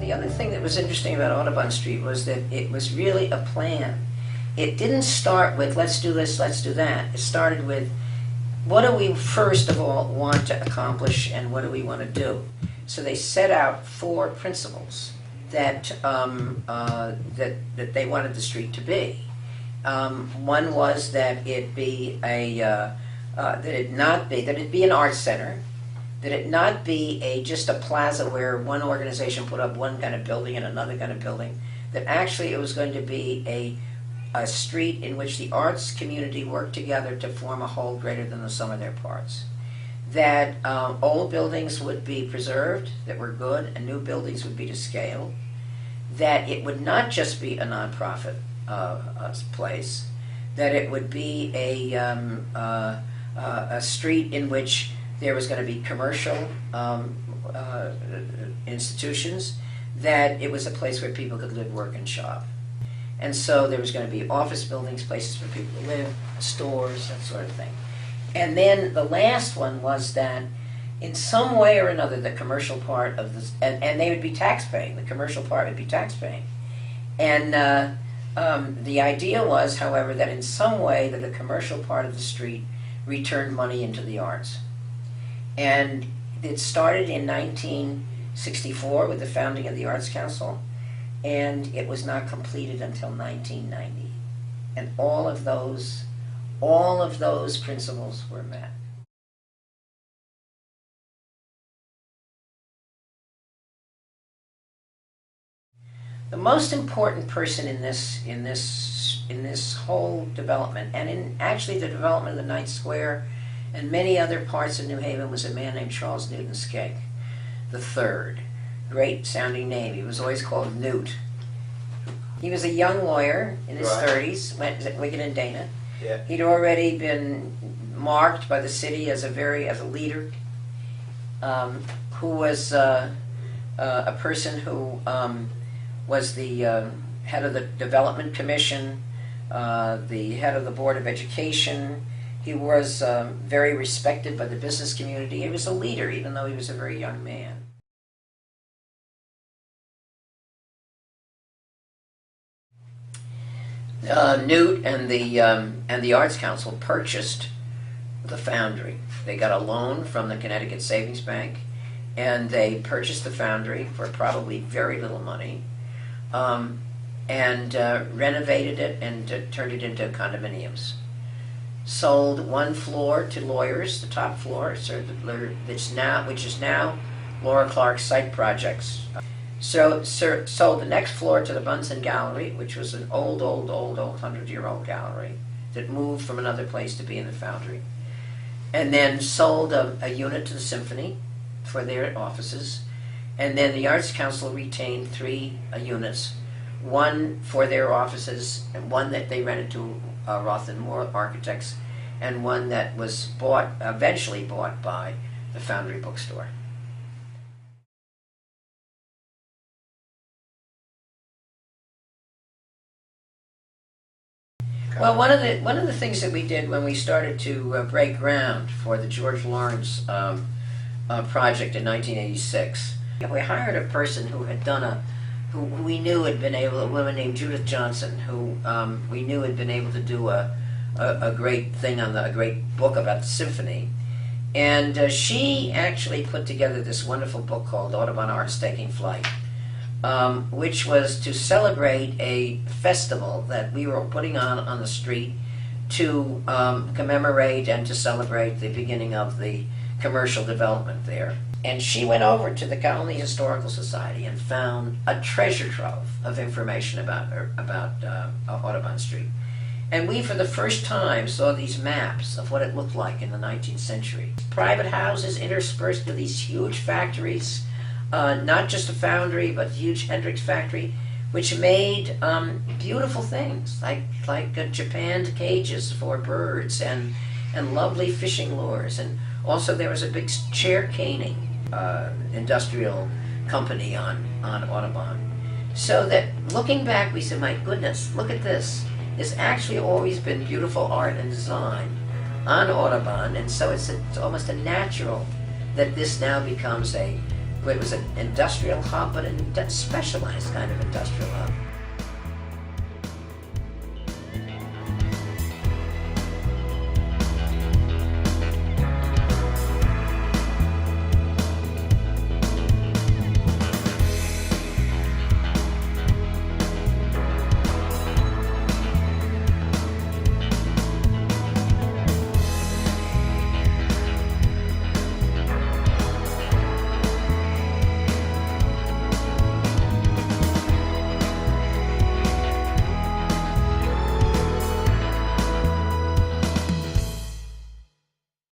the other thing that was interesting about Audubon Street was that it was really a plan. It didn't start with, let's do this, let's do that. It started with, what do we first of all want to accomplish and what do we want to do? So they set out 4 principles that that they wanted the street to be. One was that it be that it be an art center, that it not be just a plaza where one organization put up one kind of building and another kind of building. That actually it was going to be a street in which the arts community worked together to form a whole greater than the sum of their parts. That old buildings would be preserved, that were good, and new buildings would be to scale. That it would not just be a nonprofit place, that it would be a street in which there was going to be commercial institutions, that it was a place where people could live, work, and shop. And so there was going to be office buildings, places for people to live, stores, that sort of thing. And then the last one was that in some way or another the commercial part of this, and they would be tax-paying, the commercial part would be tax-paying. And the idea was, however, that in some way that the commercial part of the street returned money into the arts. And it started in 1964 with the founding of the Arts Council, and it was not completed until 1990. And all of those principles were met. The most important person in this whole development, and in actually the development of the Ninth Square and many other parts of New Haven, was a man named Charles Newton Skegg III. Great sounding name. He was always called Newt. He was a young lawyer in his 30s, went at Wigan and Dana. Yeah. He'd already been marked by the city as a leader, who was a person who was the head of the Development Commission, the head of the Board of Education. He was very respected by the business community. He was a leader, even though he was a very young man. Newt and the Arts Council purchased the Foundry. They got a loan from the Connecticut Savings Bank, and they purchased the Foundry for probably very little money, and renovated it and turned it into condominiums. Sold one floor to lawyers, the top floor, which is now Laura Clark's Site Projects. So sold the next floor to the Bunsen Gallery, which was an old 100-year-old gallery that moved from another place to be in the Foundry. And then sold a unit to the Symphony for their offices. And then the Arts Council retained 3 units, one for their offices, and one that they rented to Roth and Moore Architects, and one that was eventually bought by the Foundry Bookstore. Well, one of the things that we did when we started to break ground for the George Lawrence project in 1986, we hired a person who had done who we knew had been able, a woman named Judith Johnson, who we knew had been able to do a great thing on a great book about the symphony, and she actually put together this wonderful book called Audubon Art's Taking Flight. Which was to celebrate a festival that we were putting on the street to commemorate and to celebrate the beginning of the commercial development there. And she went over to the Colony Historical Society and found a treasure trove of information about Audubon Street. And we, for the first time, saw these maps of what it looked like in the 19th century. Private houses interspersed with these huge factories, not just a foundry, but a huge Hendrix factory, which made beautiful things like japanned cages for birds and lovely fishing lures. And also there was a big chair caning industrial company on Audubon. So that looking back, we said, my goodness, look at this. There's actually always been beautiful art and design on Audubon, and so it's almost a natural that this now becomes a it was an industrial hub, but a specialized kind of industrial hub.